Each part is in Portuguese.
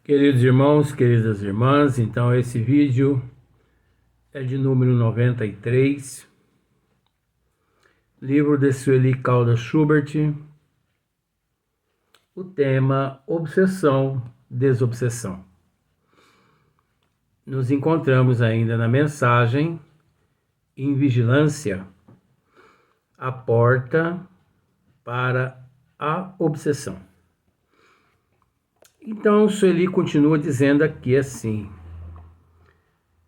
Queridos irmãos, queridas irmãs, então esse vídeo é de número 93, livro de Sueli Caldas Schubert, o tema Obsessão, Desobsessão. Nos encontramos ainda na mensagem em vigilância, a porta para a obsessão. Então, Sueli continua dizendo aqui assim: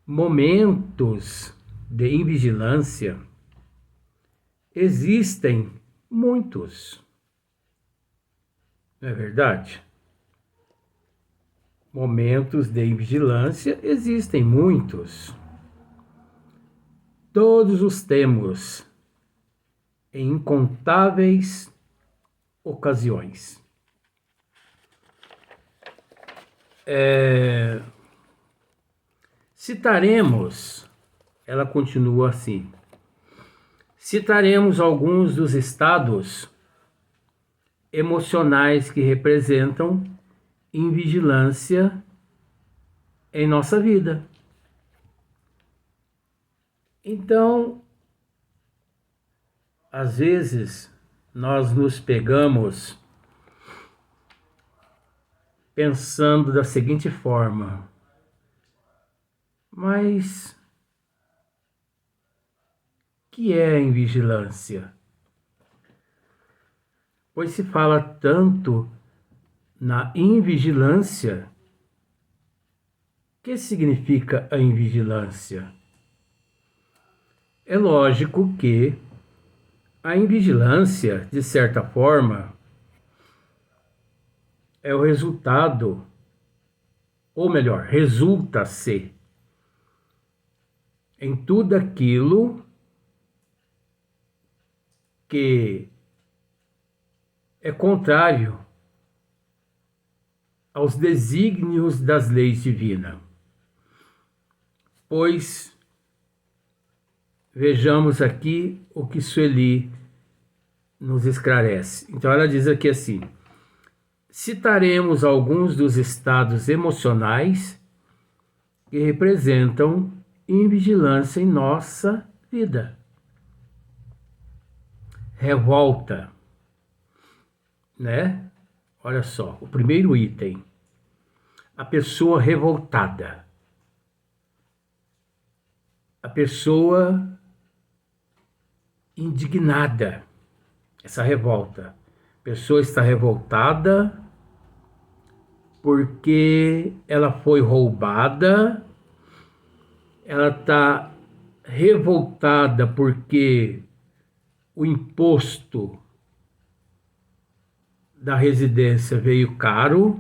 momentos de invigilância existem muitos, não é verdade? Momentos de invigilância existem muitos. Todos os temos em incontáveis ocasiões. Citaremos, ela continua assim, citaremos alguns dos estados emocionais que representam invigilância em nossa vida. Então, às vezes, nós nos pegamos pensando da seguinte forma: mas que é a invigilância? Pois se fala tanto na invigilância. O que significa a invigilância? É lógico que a invigilância, de certa forma, é o resultado, ou melhor, resulta-se em tudo aquilo que é contrário aos desígnios das leis divinas. Pois vejamos aqui o que Sueli nos esclarece. Então ela diz aqui assim: citaremos alguns dos estados emocionais que representam invigilância em nossa vida. Revolta, né? Olha só, o primeiro item, a pessoa revoltada. A pessoa indignada, essa revolta. A pessoa está revoltada porque ela foi roubada, ela está revoltada porque o imposto da residência veio caro,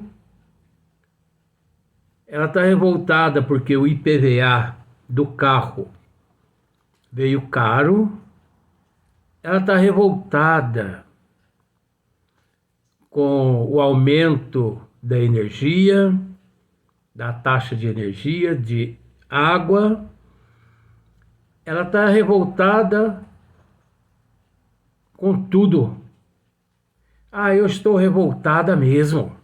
ela está revoltada porque o IPVA do carro veio caro, ela está revoltada com o aumento da energia, da taxa de energia, de água, ela está revoltada com tudo. Eu estou revoltada mesmo.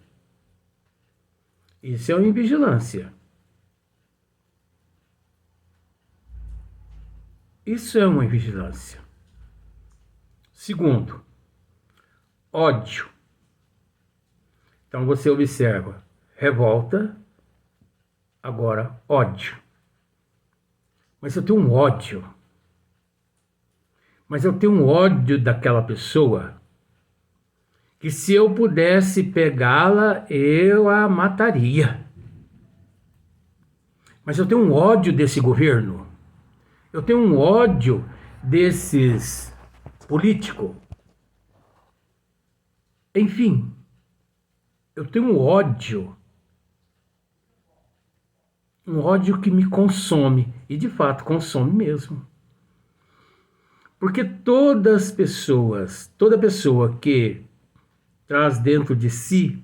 Isso é uma invigilância. Isso é uma invigilância. Segundo, ódio. Então você observa, revolta, agora ódio. Mas eu tenho um ódio. Mas eu tenho um ódio daquela pessoa que, se eu pudesse pegá-la, eu a mataria. Mas eu tenho um ódio desse governo. Eu tenho um ódio desses políticos. Enfim, eu tenho um ódio que me consome, e de fato consome mesmo. Porque toda pessoa que traz dentro de si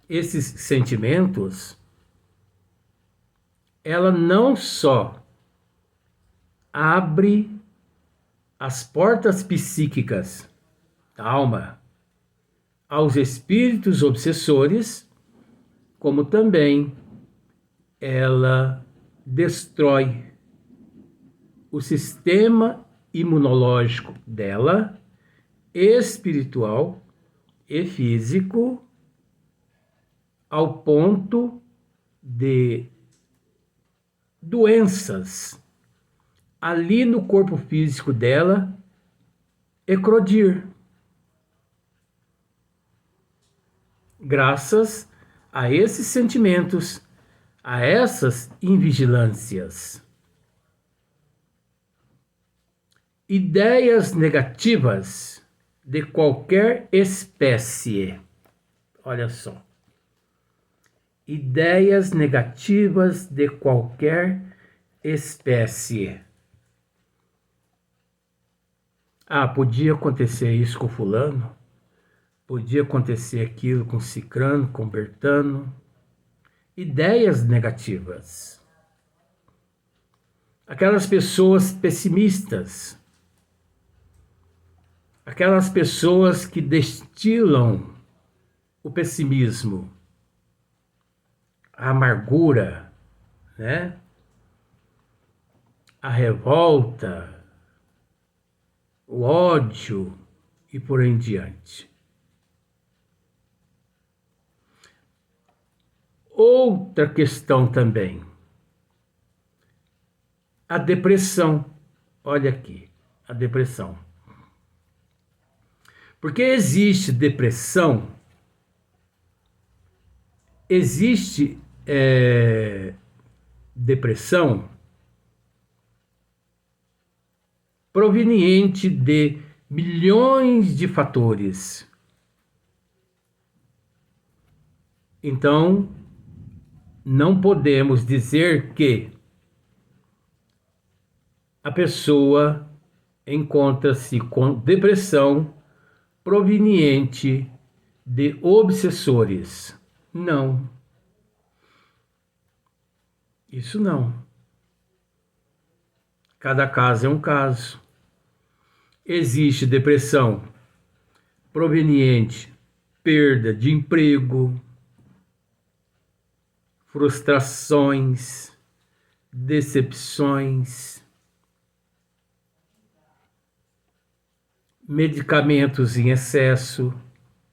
esses sentimentos, ela não só abre as portas psíquicas da alma aos espíritos obsessores, como também ela destrói o sistema imunológico dela, espiritual e físico, ao ponto de doenças ali no corpo físico dela eclodir, graças a esses sentimentos, a essas invigilâncias. Ideias negativas de qualquer espécie. Olha só. Ideias negativas de qualquer espécie. Ah, podia acontecer isso com fulano, podia acontecer aquilo com cicrano, com bertano. Ideias negativas. Aquelas pessoas pessimistas, aquelas pessoas que destilam o pessimismo, a amargura, né? A revolta, o ódio e por aí em diante. Outra questão também, a depressão. Olha aqui, a depressão. Porque existe depressão, existe depressão proveniente de milhões de fatores. Então, não podemos dizer que a pessoa encontra-se com depressão proveniente de obsessores. Não. Isso não. Cada caso é um caso. Existe depressão proveniente de perda de emprego, frustrações, decepções, medicamentos em excesso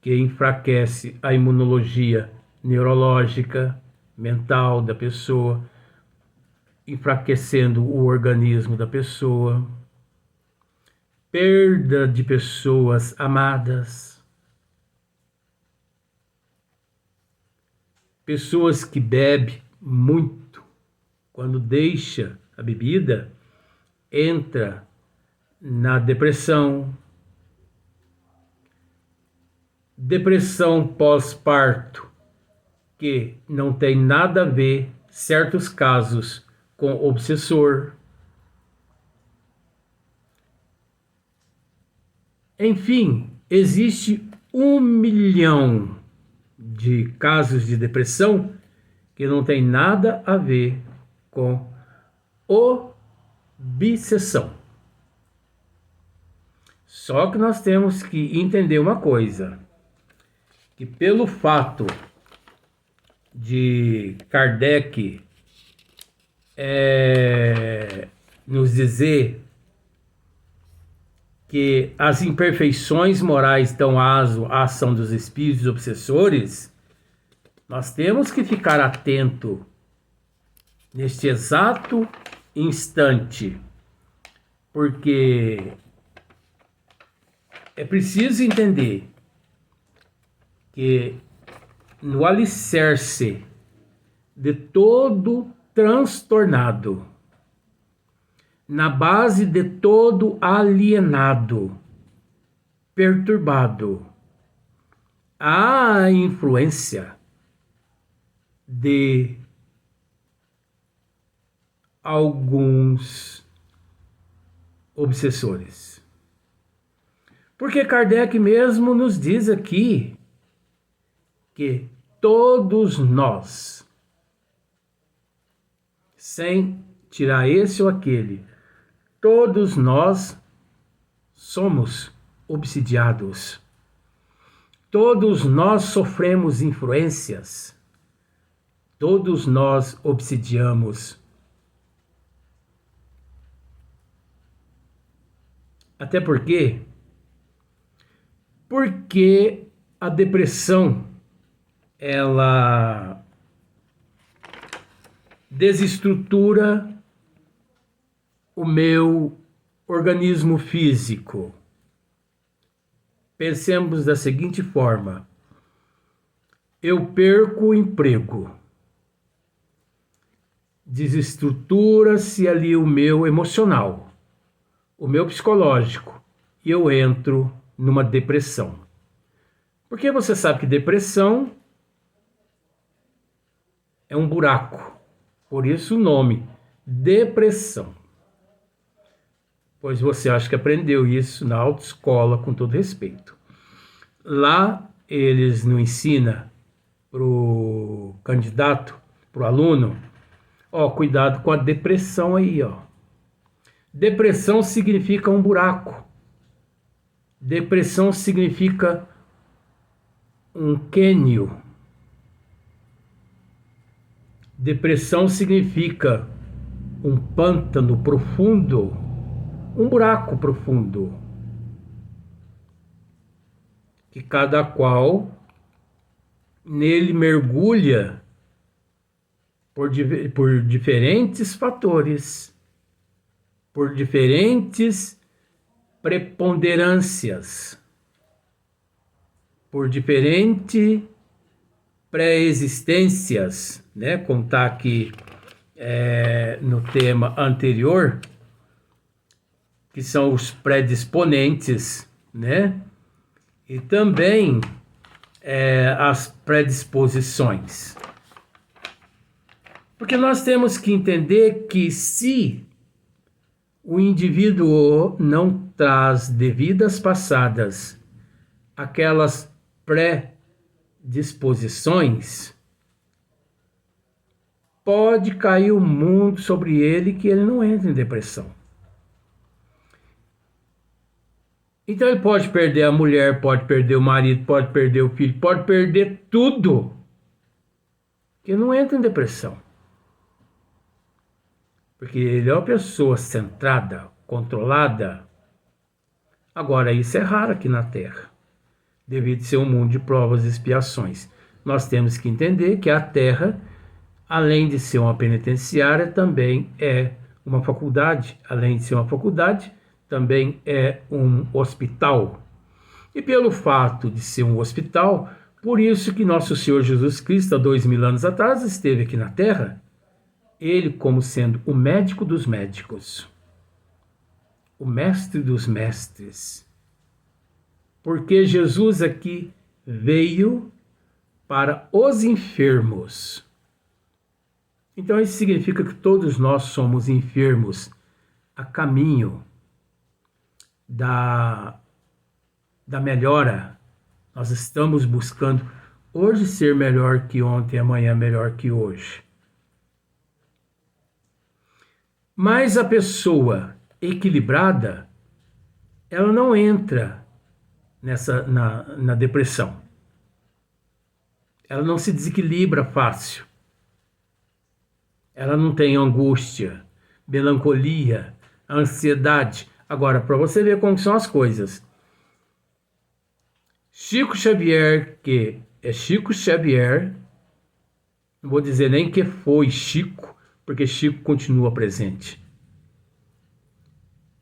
que enfraquece a imunologia neurológica, mental da pessoa, enfraquecendo o organismo da pessoa, perda de pessoas amadas, pessoas que bebem muito, quando deixa a bebida, entra na depressão, depressão pós-parto, que não tem nada a ver, certos casos, com obsessor. Enfim, existe 1 milhão de casos de depressão que não tem nada a ver com obsessão. Só que nós temos que entender uma coisa, que pelo fato de Kardec nos dizer que as imperfeições morais dão aso à ação dos espíritos obsessores, nós temos que ficar atento neste exato instante, porque é preciso entender que no alicerce de todo transtornado, na base de todo alienado, perturbado, há a influência de alguns obsessores. Porque Kardec mesmo nos diz aqui que todos nós, sem tirar esse ou aquele, todos nós somos obsidiados. Todos nós sofremos influências Todos nós obsidiamos. Até porque a depressão, ela desestrutura o meu organismo físico. Pensemos da seguinte forma: eu perco o emprego, desestrutura-se ali o meu emocional, o meu psicológico, e eu entro numa depressão. Porque você sabe que depressão é um buraco, por isso o nome, depressão. Pois você acha que aprendeu isso na autoescola, com todo respeito. Lá eles não ensinam para o candidato, para o aluno, cuidado com a depressão aí, ó. Depressão significa um buraco. Depressão significa um cânion. Depressão significa um pântano profundo, um buraco profundo, que cada qual nele mergulha por diferentes fatores, por diferentes preponderâncias, por diferentes pré-existências, né? Como está aqui no tema anterior, que são os predisponentes, né? E também as predisposições. Porque nós temos que entender que se o indivíduo não traz devidas passadas aquelas predisposições, pode cair o mundo sobre ele que ele não entra em depressão. Então ele pode perder a mulher, pode perder o marido, pode perder o filho, pode perder tudo, que não entra em depressão. Porque ele é uma pessoa centrada, controlada. Agora, isso é raro aqui na Terra, devido a ser um mundo de provas e expiações. Nós temos que entender que a Terra, além de ser uma penitenciária, também é uma faculdade. Além de ser uma faculdade, também é um hospital. E pelo fato de ser um hospital, por isso que nosso Senhor Jesus Cristo, há 2000 anos atrás, esteve aqui na Terra, ele como sendo o médico dos médicos, o mestre dos mestres. Porque Jesus aqui veio para os enfermos. Então isso significa que todos nós somos enfermos a caminho da melhora. Nós estamos buscando hoje ser melhor que ontem, amanhã melhor que hoje. Mas a pessoa equilibrada, ela não entra na depressão. Ela não se desequilibra fácil. Ela não tem angústia, melancolia, ansiedade. Agora, para você ver como são as coisas. Chico Xavier, que é Chico Xavier, não vou dizer nem que foi Chico, porque Chico continua presente.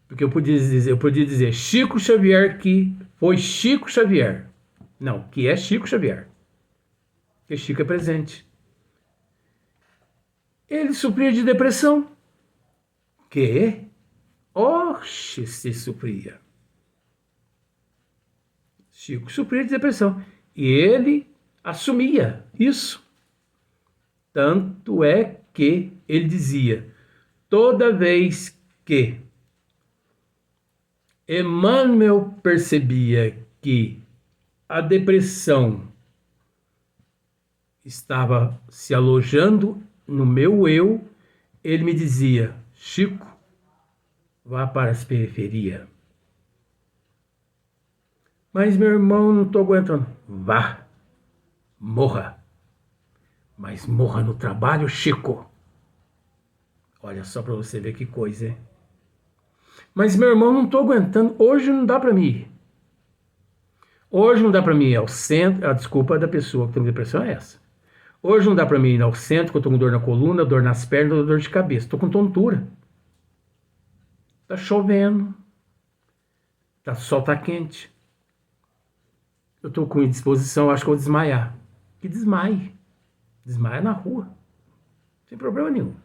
Porque eu podia dizer Chico Xavier que foi Chico Xavier. Não, que é Chico Xavier. Porque Chico é presente. Ele sofria de depressão. Que? Oxe, se sofria. Chico sofria de depressão. E ele assumia isso. Tanto é que ele dizia, toda vez que Emmanuel percebia que a depressão estava se alojando no meu eu, ele me dizia, Chico, vá para as periferias. Mas meu irmão, não estou aguentando. Vá, morra. mas morra no trabalho, Chico. Olha só para você ver que coisa, hein? Mas, meu irmão, não estou aguentando. Hoje não dá para mim ir. Hoje não dá para mim ir ao centro. A desculpa da pessoa que tem depressão é essa. Hoje não dá para mim ir ao centro, que eu tô com dor na coluna, dor nas pernas, dor de cabeça. Tô com tontura. Tá chovendo. O sol tá quente. Eu tô com indisposição, acho que eu vou desmaiar. Que desmaie. Desmaia na rua. Sem problema nenhum.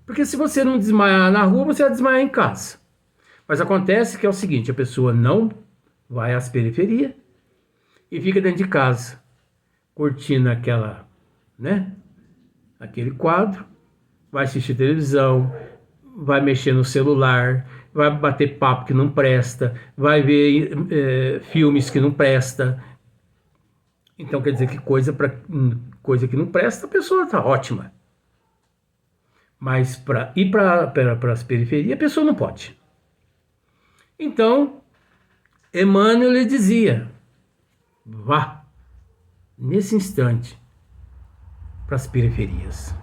Porque se você não desmaiar na rua, você vai desmaiar em casa. Mas acontece que é o seguinte, a pessoa não vai às periferias e fica dentro de casa, curtindo aquela, né? Aquele quadro, vai assistir televisão, vai mexer no celular, vai bater papo que não presta, vai ver filmes que não presta. Então quer dizer que coisa que não presta, a pessoa está ótima. Mas para ir para as periferias, a pessoa não pode. Então, Emmanuel lhe dizia, vá, nesse instante, para as periferias.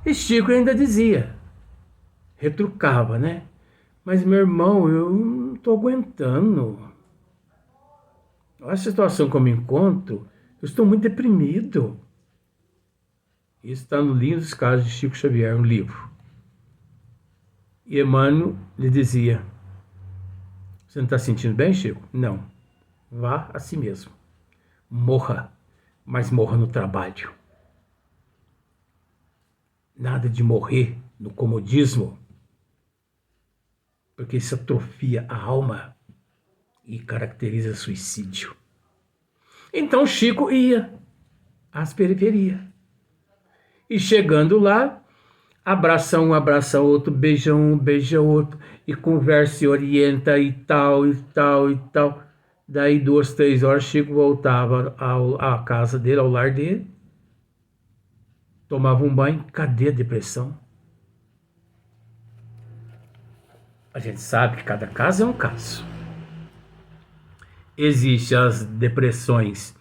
E Chico ainda dizia, retrucava, né? Mas, meu irmão, eu não estou aguentando. Olha a situação que eu me encontro, eu estou muito deprimido. Isso está no Livro dos Casos de Chico Xavier, um livro. E Emmanuel lhe dizia, você não está se sentindo bem, Chico? Não. Vá a si mesmo. Morra, mas morra no trabalho. Nada de morrer no comodismo, porque isso atrofia a alma e caracteriza suicídio. Então Chico ia às periferias. E chegando lá, abraça um, abraça outro, beija um, beija outro, e conversa e orienta e tal, e tal, e tal. Daí 2, 3 horas, Chico voltava à casa dele, ao lar dele, tomava um banho. Cadê a depressão? A gente sabe que cada caso é um caso. Existem as depressões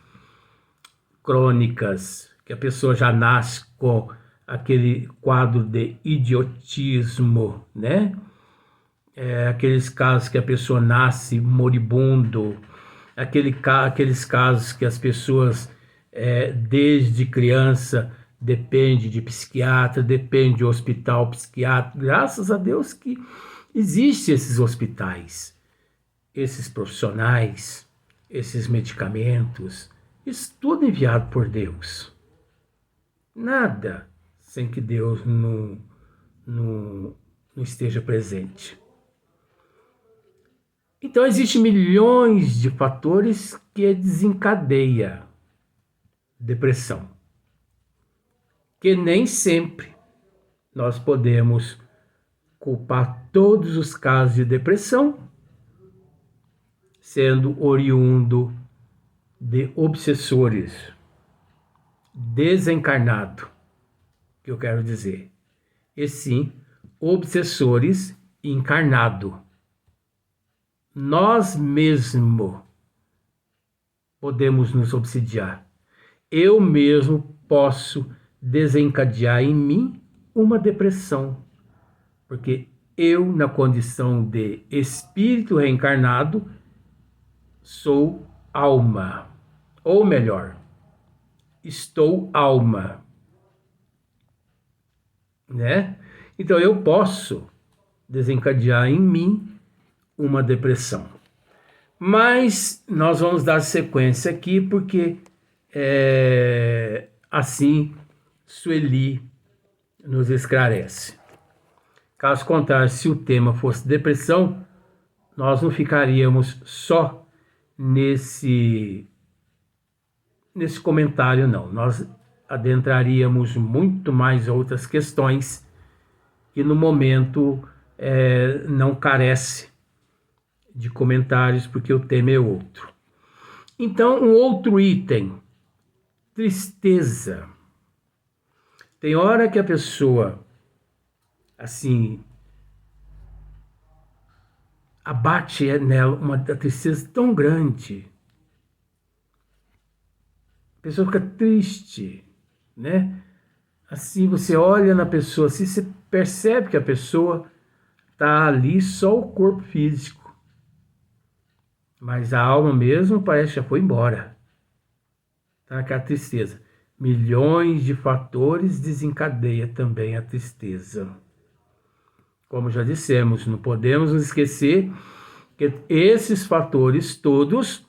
crônicas, que a pessoa já nasce com aquele quadro de idiotismo, né? Aqueles casos que a pessoa nasce moribundo, aqueles casos que as pessoas, desde criança, depende de psiquiatra, depende de hospital psiquiátrico. Graças a Deus que existem esses hospitais, esses profissionais, esses medicamentos, isso tudo enviado por Deus. Nada sem que Deus não esteja presente. Então, existem milhões de fatores que desencadeia depressão, que nem sempre nós podemos culpar todos os casos de depressão sendo oriundo de obsessores, desencarnado, que eu quero dizer, e sim obsessores encarnado. Nós mesmos podemos nos obsidiar. Eu mesmo posso desencadear em mim uma depressão, porque eu, na condição de espírito reencarnado, sou alma, ou melhor, estou alma, né? Então eu posso desencadear em mim uma depressão. Mas nós vamos dar sequência aqui porque assim Sueli nos esclarece. Caso contrário, se o tema fosse depressão, nós não ficaríamos só nesse comentário, não. Nós adentraríamos muito mais outras questões que no momento não carece de comentários, porque o tema é outro. Então, um outro item, tristeza. Tem hora que a pessoa, assim, abate nela uma tristeza tão grande. A pessoa fica triste, né? Assim, você olha na pessoa, assim, você percebe que a pessoa está ali só o corpo físico, mas a alma mesmo parece que já foi embora. Tá? Aquela tristeza. Milhões de fatores desencadeia também a tristeza. Como já dissemos, não podemos nos esquecer que esses fatores todos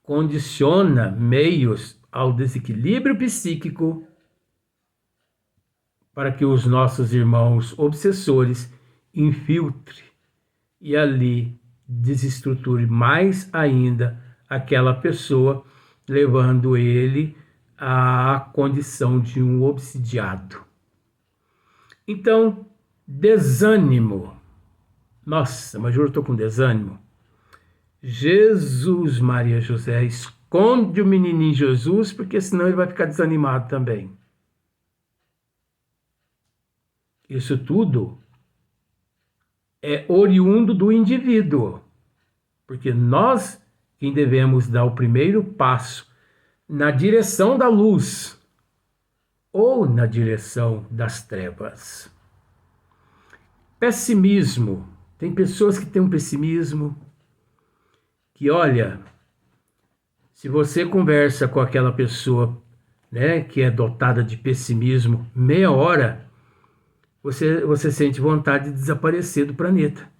condicionam meios ao desequilíbrio psíquico para que os nossos irmãos obsessores infiltrem e ali desestruture mais ainda aquela pessoa, levando ele à condição de um obsidiado. Então, desânimo. Nossa, mas eu estou com desânimo. Jesus, Maria José, esconde o menininho Jesus, porque senão ele vai ficar desanimado também. Isso tudo é oriundo do indivíduo, porque nós quem devemos dar o primeiro passo na direção da luz ou na direção das trevas. Pessimismo. Tem pessoas que têm um pessimismo que, olha, se você conversa com aquela pessoa, né, que é dotada de pessimismo, meia hora, você sente vontade de desaparecer do planeta.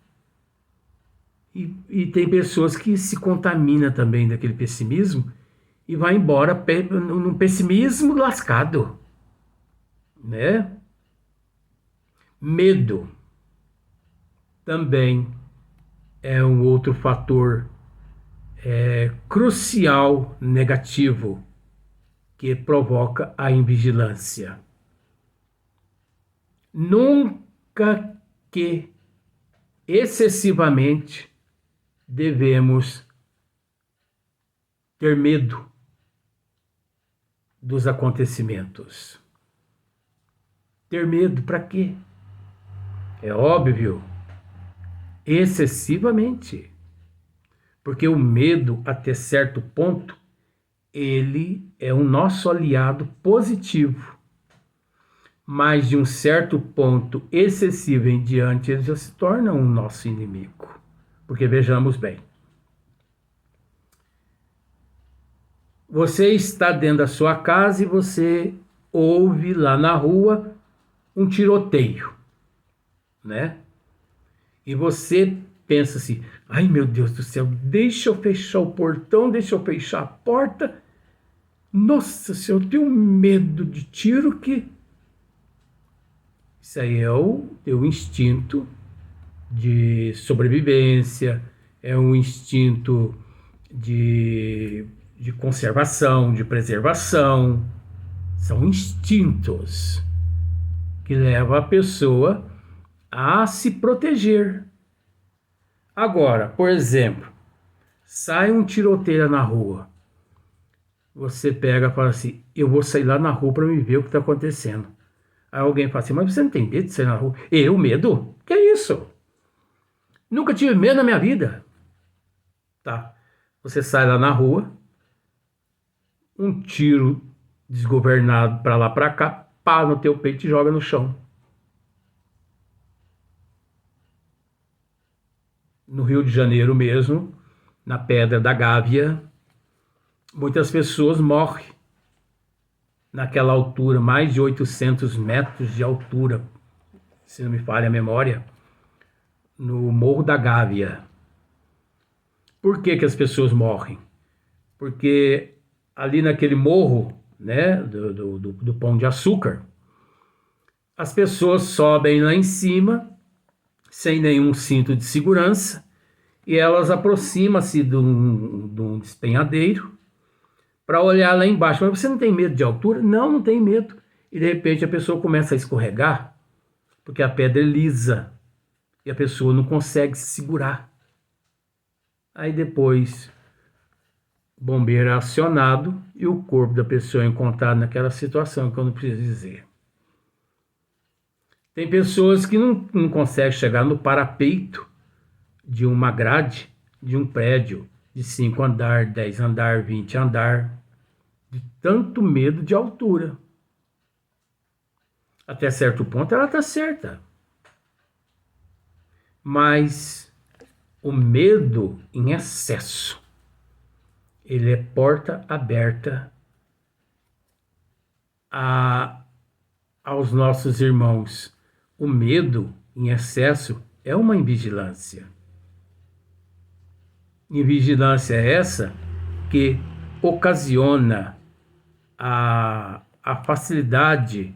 E tem pessoas que se contaminam também daquele pessimismo e vai embora num pessimismo lascado, né? Medo também é um outro fator crucial negativo que provoca a invigilância. Nunca que excessivamente devemos ter medo dos acontecimentos. Ter medo para quê? É óbvio, excessivamente. Porque o medo, até certo ponto, ele é o nosso aliado positivo. Mas de um certo ponto excessivo em diante, ele já se torna um nosso inimigo. Porque vejamos bem. Você está dentro da sua casa e você ouve lá na rua um tiroteio, né? E você pensa assim, ai meu Deus do céu, deixa eu fechar o portão, deixa eu fechar a porta. Nossa Senhora, eu tenho medo de tiro que... Isso aí é o teu instinto de sobrevivência, é um instinto de conservação, de preservação. São instintos que levam a pessoa a se proteger. Agora, por exemplo, sai um tiroteio na rua. Você pega e fala assim, eu vou sair lá na rua para me ver o que está acontecendo. Aí alguém fala assim, mas você não tem medo de sair na rua? Eu, medo? Que é isso? Nunca tive medo na minha vida. Tá. Você sai lá na rua, um tiro desgovernado para lá para cá, pá no teu peito e joga no chão. No Rio de Janeiro mesmo, na Pedra da Gávea, muitas pessoas morrem naquela altura, mais de 800 metros de altura, se não me falha a memória, no Morro da Gávea. Por que as pessoas morrem? Porque ali naquele morro, né, do Pão de Açúcar, as pessoas sobem lá em cima, sem nenhum cinto de segurança, e elas aproximam-se de um despenhadeiro para olhar lá embaixo. Mas você não tem medo de altura? Não, não tem medo. E de repente a pessoa começa a escorregar, porque a pedra é lisa, e a pessoa não consegue se segurar. Aí depois, bombeiro é acionado e o corpo da pessoa é encontrado naquela situação que eu não preciso dizer. Tem pessoas que não conseguem chegar no parapeito de uma grade de um prédio de 5 andares, 10 andares, 20 andares. de tanto medo de altura. Até certo ponto ela está certa. Mas o medo em excesso, ele é porta aberta aos nossos irmãos. O medo em excesso é uma invigilância. Invigilância essa que ocasiona a facilidade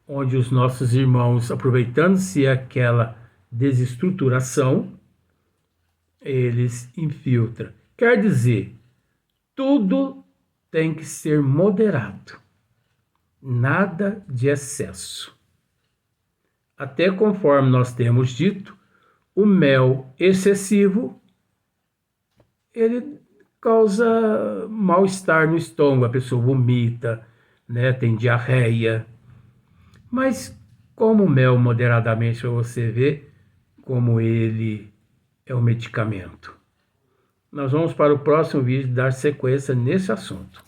onde os nossos irmãos, aproveitando-se aquela desestruturação, eles infiltram. Quer dizer, tudo tem que ser moderado, nada de excesso. Até conforme nós temos dito, o mel excessivo, ele causa mal-estar no estômago, a pessoa vomita, né, tem diarreia. Mas como o mel moderadamente, para você ver como ele é um medicamento. Nós vamos para o próximo vídeo dar sequência nesse assunto.